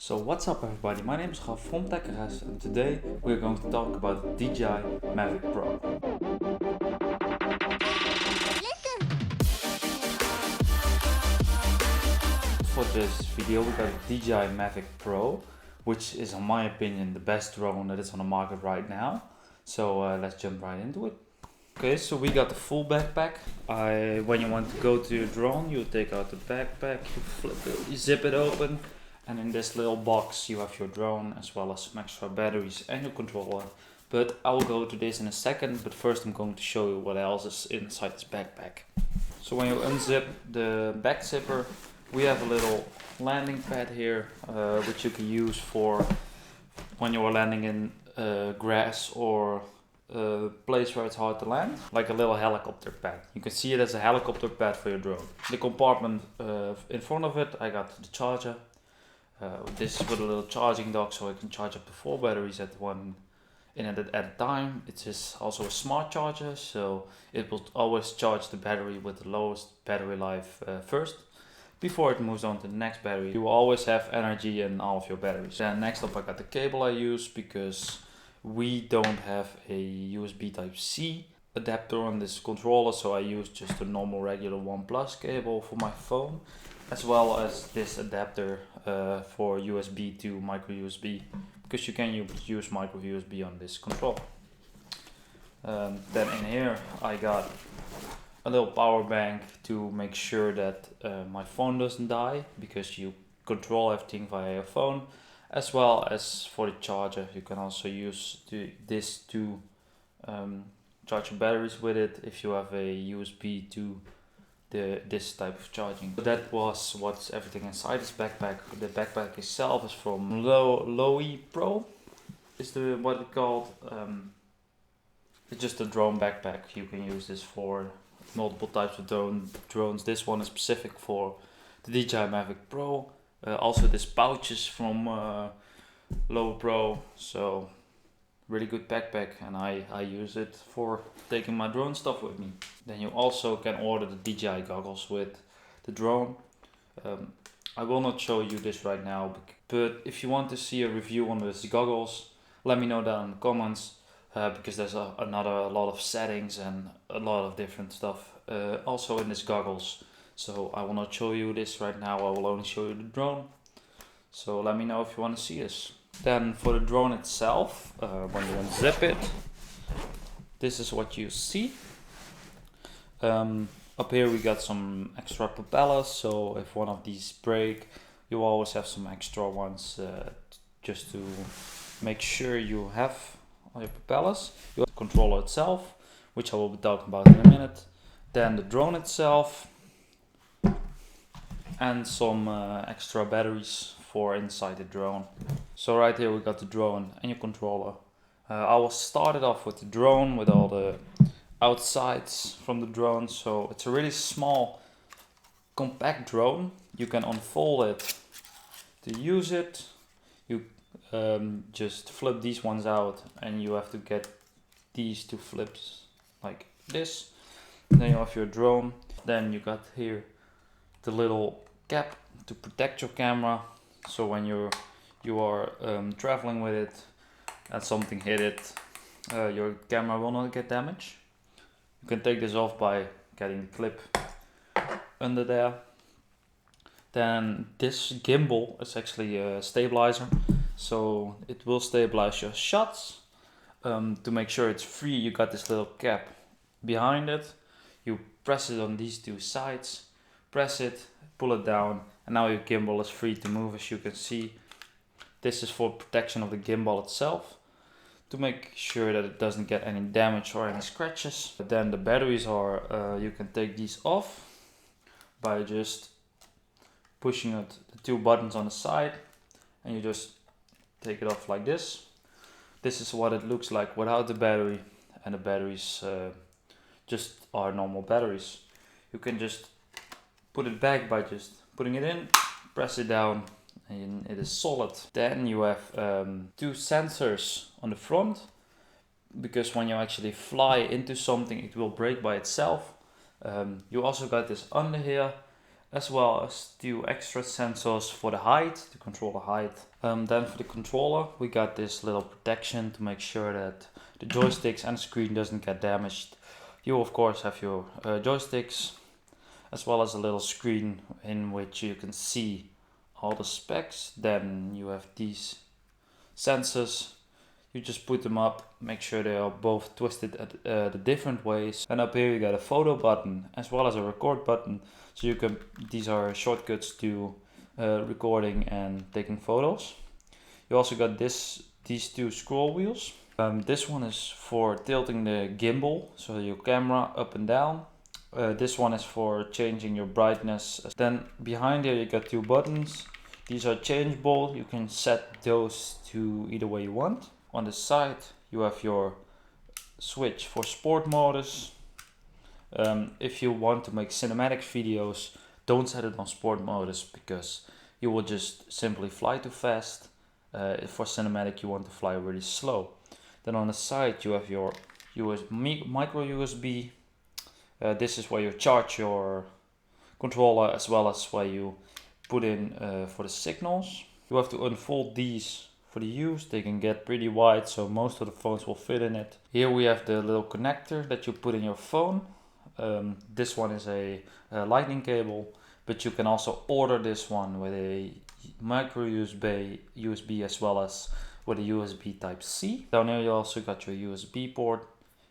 So what's up everybody, my name is Raf from TechRes and today we're going to talk about Dji Mavic Pro. For this video we got Dji Mavic Pro, which is in my opinion the best drone that is on the market right now. So let's jump right into it. Okay, so we got the full backpack. When you want to go to your drone, you take out the backpack, you flip it, you zip it open. And in this little box you have your drone as well as some extra batteries and your controller. But I will go to this in a second, but first I'm going to show you what else is inside this backpack. So when you unzip the back zipper, we have a little landing pad here, which you can use for when you are landing in grass or a place where it's hard to land, like a little helicopter pad. You can see it as a helicopter pad for your drone. The compartment in front of it, I got the charger. This is with a little charging dock, so I can charge up to 4 batteries at a time. It is also a smart charger, so it will always charge the battery with the lowest battery life first, before it moves on to the next battery. You will always have energy in all of your batteries. Then next up I got the cable I use, because we don't have a USB Type-C adapter on this controller, so I use just a normal regular OnePlus cable for my phone, as well as this adapter for USB to micro USB, because you can use micro USB on this controller. Then in here I got a little power bank to make sure that my phone doesn't die, because you control everything via your phone, as well as for the charger. You can also use this to charge your batteries with it if you have a USB to this type of charging. So that was what's everything inside this backpack. The backpack itself is from Dji Pro, is what it's called. It's just a drone backpack. You can use this for multiple types of drones. This one is specific for the Dji Mavic Pro. Also this pouch is from Dji Pro, so really good backpack, and I use it for taking my drone stuff with me. Then you also can order the DJI goggles with the drone. I will not show you this right now, but if you want to see a review on these goggles, let me know down in the comments, because there's a lot of settings and a lot of different stuff also in these goggles. So I will not show you this right now, I will only show you the drone. So let me know if you want to see this. Then for the drone itself, when you unzip it, this is what you see. Up here we got some extra propellers, so if one of these break, you always have some extra ones just to make sure you have all your propellers. You have the controller itself, which I will be talking about in a minute. Then the drone itself, and some extra batteries for inside the drone. So right here we got the drone and your controller. I will start it off with the drone, with all the outsides from the drone. So it's a really small, compact drone. You can unfold it to use it. You just flip these ones out, and you have to get these two flips like this. Then you have your drone. Then you got here the little cap to protect your camera, so when you are traveling with it and something hit it, your camera will not get damaged. You can take this off by getting the clip under there. Then this gimbal is actually a stabilizer, so it will stabilize your shots. To make sure it's free, you got this little cap behind it. You press it on these two sides, press it, pull it down, and now your gimbal is free to move. As you can see, this is for protection of the gimbal itself, to make sure that it doesn't get any damage or any scratches. But then the batteries are, you can take these off by just pushing the 2 buttons on the side, and you just take it off like this. This is what it looks like without the battery, and the batteries just are normal batteries. You can just put it back by just putting it in, press it down, and it is solid. Then you have 2 sensors on the front, because when you actually fly into something, it will break by itself. You also got this under here, as well as two extra sensors for the height, to control the height. Then for the controller, we got this little protection to make sure that the joysticks and the screen doesn't get damaged. You of course have your joysticks, as well as a little screen in which you can see all the specs. Then you have these sensors. You just put them up, make sure they are both twisted at the different ways. And up here you got a photo button as well as a record button. So you can, these are shortcuts to recording and taking photos. You also got these two scroll wheels. This one is for tilting the gimbal, so your camera up and down. This one is for changing your brightness. Then behind here you got two buttons. These are changeable. You can set those to either way you want. On the side you have your switch for sport modus. If you want to make cinematic videos, don't set it on sport modus because you will just simply fly too fast. For cinematic you want to fly really slow. Then on the side you have your micro USB. This is where you charge your controller as well as where you put in for the signals. You have to unfold these for the use. They can get pretty wide, so most of the phones will fit in it. Here we have the little connector that you put in your phone. This one is a lightning cable, but you can also order this one with a micro USB as well as with a USB type C. Down here you also got your USB port.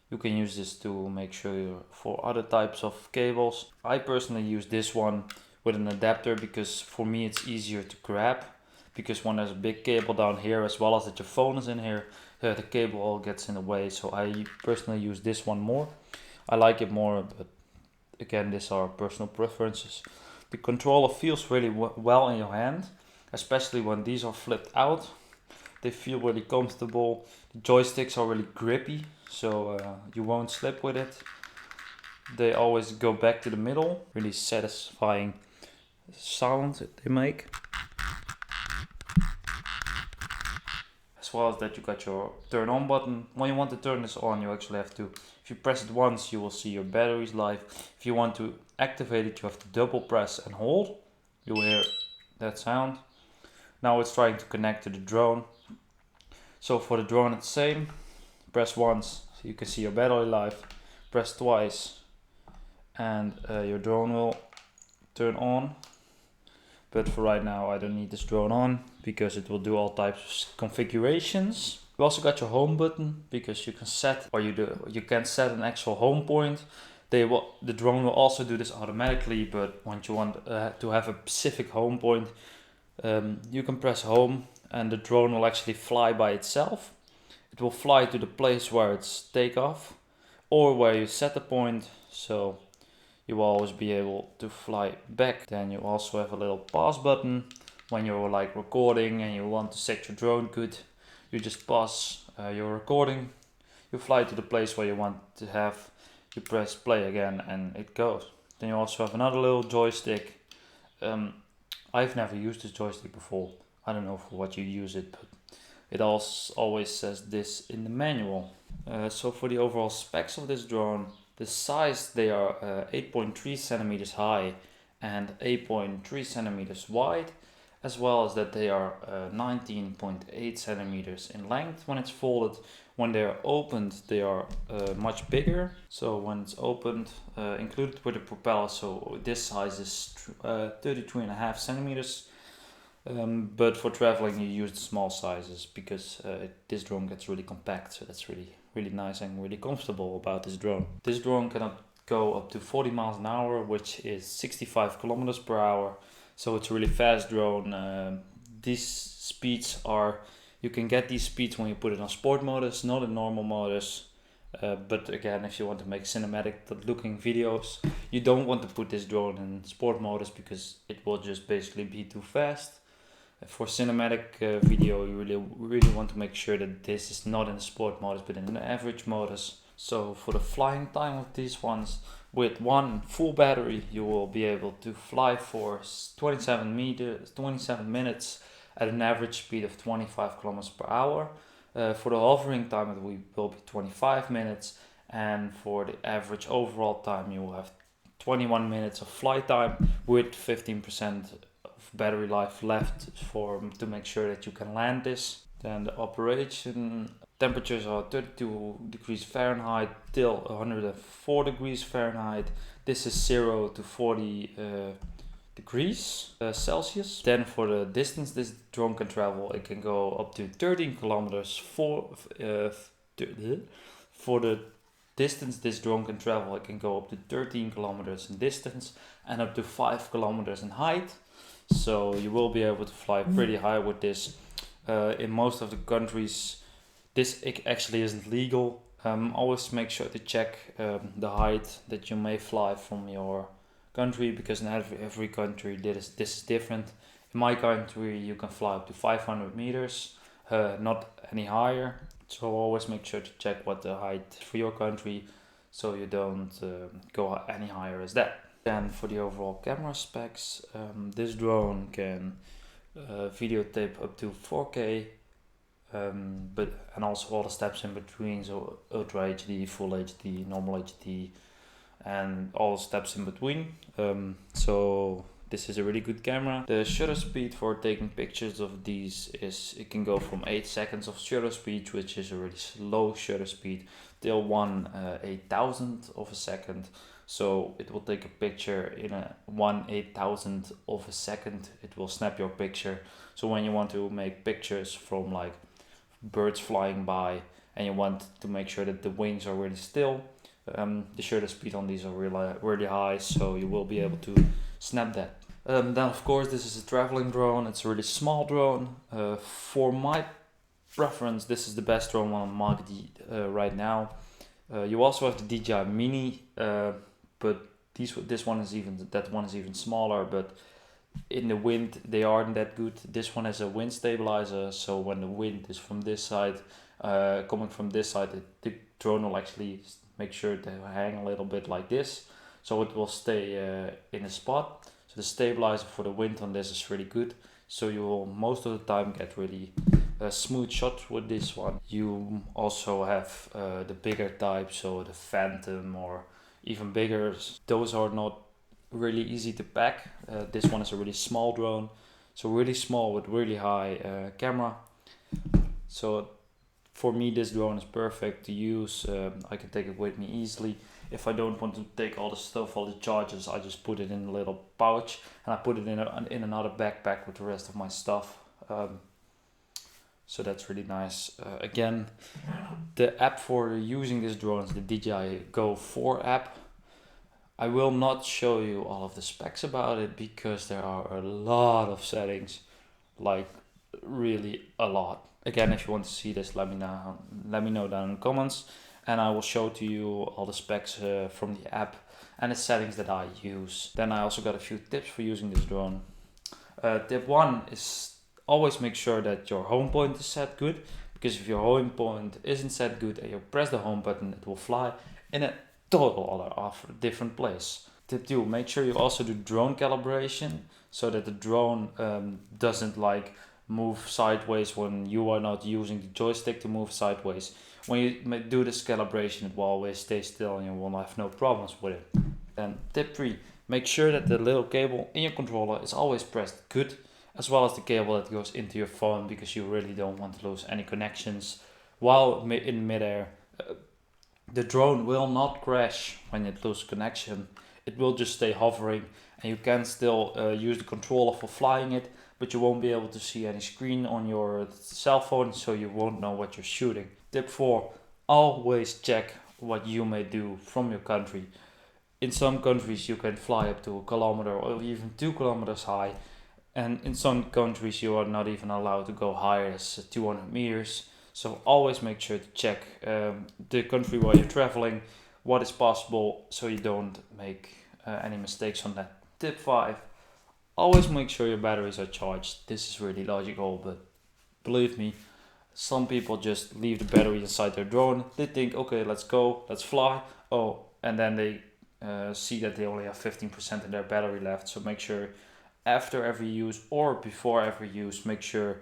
You can use this to make sure for other types of cables. I personally use this one with an adapter because for me it's easier to grab, because when there's a big cable down here as well as that your phone is in here, the cable all gets in the way. So I personally use this one more. I like it more, but again, these are personal preferences. The controller feels really well in your hand, especially when these are flipped out. They feel really comfortable. The joysticks are really grippy, so you won't slip with it. They always go back to the middle. Really satisfying sound that they make. As well as that you got your turn on button. When you want to turn this on, you actually have to, if you press it once, you will see your batteries live. If you want to activate it, you have to double press and hold. You will hear that sound. Now it's trying to connect to the drone. So for the drone it's the same. Press once so you can see your battery life. Press twice and your drone will turn on. But for right now I don't need this drone on because it will do all types of configurations. You also got your home button because you can set, or you can set an actual home point. The drone will also do this automatically, but once you want to have a specific home point, you can press home and the drone will actually fly by itself. It will fly to the place where it's takeoff or where you set the point, so you will always be able to fly back. Then you also have a little pause button. When you're like recording and you want to set your drone good, you just pause your recording, you fly to the place where you want to have, you press play again and it goes. Then you also have another little joystick. I've never used this joystick before. I don't know for what you use it, but it also always says this in the manual. So for the overall specs of this drone, the size, they are 8.3 centimeters high and 8.3 centimeters wide, as well as that they are 19.8 centimeters in length when it's folded. When they are opened, they are much bigger. So when it's opened, included with the propeller, so this size is 33.5 centimeters. But for traveling you use the small sizes because this drone gets really compact, so that's really nice and really comfortable about this drone. This drone can go up to 40 miles an hour, which is 65 kilometers per hour, so it's a really fast drone. These speeds are, you can get these speeds when you put it on sport modus, not in normal modus. But again, if you want to make cinematic looking videos, you don't want to put this drone in sport modus because it will just basically be too fast. For cinematic video, you really want to make sure that this is not in sport modus but in the average modus. So for the flying time of these ones, with one full battery you will be able to fly for 27 minutes at an average speed of 25 kilometers per hour. For the hovering time it will be 25 minutes, and for the average overall time you will have 21 minutes of flight time with 15% of battery life left to make sure that you can land this. Then the operation temperatures are 32 degrees Fahrenheit till 104 degrees Fahrenheit. This is 0 to 40 degrees Celsius. Then for the distance this drone can travel, it can go up to 13 kilometers. For the distance this drone can travel, it can go up to 13 kilometers in distance and up to 5 kilometers in height. So you will be able to fly pretty high with this. In most of the countries this actually isn't legal. Always make sure to check the height that you may fly from your country, because in every country this is different. In my country you can fly up to 500 meters, not any higher. So always make sure to check what the height for your country, so you don't go any higher as that. Then for the overall camera specs, this drone can videotape up to 4K, and also all the steps in between, so Ultra HD, Full HD, Normal HD, and all the steps in between. So this is a really good camera. The shutter speed for taking pictures of these is, it can go from 8 seconds of shutter speed, which is a really slow shutter speed, till 1/8000 of a second. So it will take a picture in a 1/8000 of a second. It will snap your picture. So when you want to make pictures from like birds flying by and you want to make sure that the wings are really still, the shutter speed on these are really high, so you will be able to snap that. Then of course this is a traveling drone. It's a really small drone. For my preference, this is the best drone on the market right now. You also have the DJI Mini, but that one is even smaller, but in the wind they aren't that good. This one has a wind stabilizer, so when the wind is from this side, coming from this side, the drone will actually make sure to hang a little bit like this, so it will stay in a spot. So the stabilizer for the wind on this is really good, so you will most of the time get really smooth shots with this one. You also have the bigger type, so the Phantom or even bigger. Those are not really easy to pack. This one is a really small drone, so really small with really high camera. So for me this drone is perfect to use. I can take it with me easily. If I don't want to take all the stuff, all the chargers, I just put it in a little pouch and I put it in another backpack with the rest of my stuff. So that's really nice. Again, the app for using this drone is the DJI Go 4 app. I will not show you all of the specs about it because there are a lot of settings, like really a lot. Again, if you want to see this, let me know down in the comments, and I will show to you all the specs from the app and the settings that I use. Then I also got a few tips for using this drone. Tip 1 is always make sure that your home point is set good, because if your home point isn't set good and you press the home button, it will fly in a total other different place. Tip 2, make sure you also do drone calibration, so that the drone doesn't like move sideways when you are not using the joystick to move sideways. When you do this calibration, it will always stay still and you will have no problems with it. Then tip 3, make sure that the little cable in your controller is always pressed good, as well as the cable that goes into your phone, because you really don't want to lose any connections while in midair. The drone will not crash when it loses connection. It will just stay hovering, and you can still use the controller for flying it, but you won't be able to see any screen on your cell phone, so you won't know what you're shooting. Tip 4, always check what you may do from your country. In some countries you can fly up to 1 kilometer or even 2 kilometers high, and in some countries you are not even allowed to go higher as 200 meters. So always make sure to check the country where you're traveling, what is possible, so you don't make any mistakes on that. Tip 5, always make sure your batteries are charged. This is really logical, but believe me, some people just leave the battery inside their drone. They think, okay, let's go, let's fly. Oh, and then they see that they only have 15% of their battery left. So make sure after every use or before every use, make sure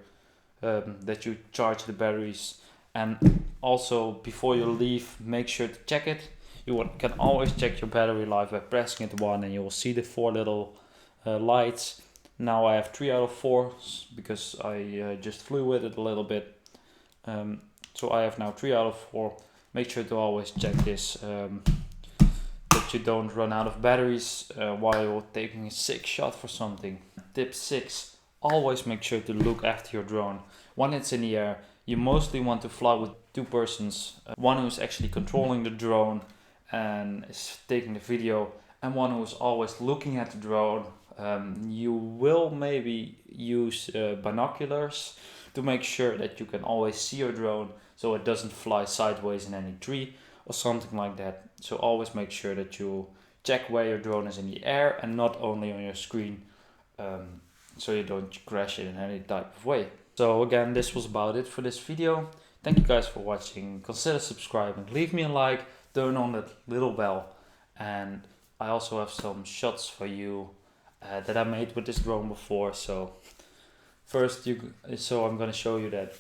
that you charge the batteries. And also before you leave, make sure to check it. can always check your battery life by pressing it 1, and you will see the 4 little lights. Now I have 3 out of 4 because I just flew with it a little bit. So I have now 3 out of 4. Make sure to always check this, that you don't run out of batteries while you're taking a sick shot for something. Tip 6, always make sure to look after your drone. When it's in the air, you mostly want to fly with 2 persons. One who's actually controlling the drone and is taking the video, and one who's always looking at the drone. You will maybe use binoculars to make sure that you can always see your drone so it doesn't fly sideways in any tree or something like that. So always make sure that you check where your drone is in the air and not only on your screen, so you don't crash it in any type of way. So again, this was about it for this video. Thank you guys for watching. Consider subscribing, leave me a like, turn on that little bell, and I also have some shots for you that I made with this drone before. So I'm gonna show you that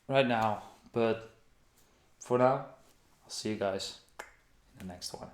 right now, but for now, I'll see you guys in the next one.